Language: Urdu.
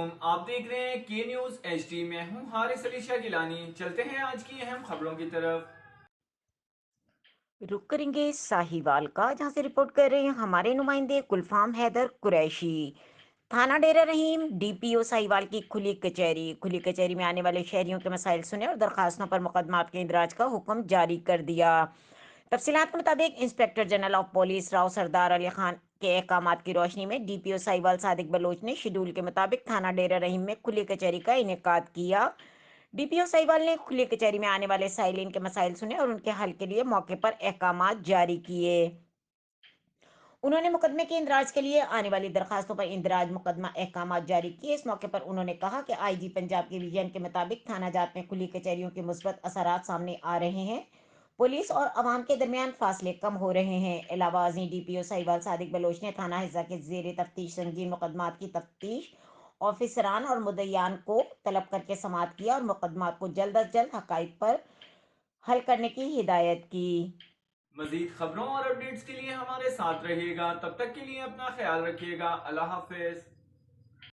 علیکم، آپ دیکھ رہے ہیں کے نیوز ایچ ڈی۔ میں ہوں حارث علی شاہ گیلانی۔ چلتے ہیں آج کی اہم خبروں کی طرف۔ رک کریں گے ساہیوال کا، جہاں سے رپورٹ کر رہے ہیں ہمارے نمائندے گلفام حیدر قریشی۔ تھانہ ڈیرہ رحیم ڈی پی او ساہیوال کی کھلی کچہری میں آنے والے شہریوں کے مسائل سنے اور درخواستوں پر مقدمات کے اندراج کا حکم جاری کر دیا۔ تفصیلات کے مطابق inspector general of police Rao سردار علی خان کے احکامات کی روشنی میں ڈی پی او ساہیوال صادق بلوچ نے شیڈول کے مطابق تھانہ ڈیرہ رحیم میں کھلی کچہری کا انعقاد کیا۔ ڈی پی او ساہیوال نے کھلی کچہری میں آنے والے سائلین کے مسائل سنے اور ان کے حل کے لیے موقع پر احکامات جاری کیے۔ انہوں نے مقدمے کے اندراج کے لیے آنے والی درخواستوں پر اندراج مقدمہ احکامات جاری کیے۔ اس موقع پر انہوں نے کہا کہ آئی جی پنجاب کے ویژن کے مطابق تھانہ جات میں کھلی کچہریوں کے مثبت اثرات سامنے آ رہے ہیں۔ پولیس اور عوام کے درمیان فاصلے کم ہو رہے ہیں۔ علاوہ ازیں ڈی پی او ساہیوال صادق بلوچ نے تھانہ حصہ کے زیر تفتیش سنگین مقدمات کی تفتیش آفیسران اور مدعیان کو طلب کر کے سماعت کیا اور مقدمات کو جلد از جلد حقائق پر حل کرنے کی ہدایت کی۔ مزید خبروں اور اپڈیٹس کے لیے ہمارے ساتھ رہیے گا، تب تک کے لیے اپنا خیال رکھیے گا۔ اللہ حافظ۔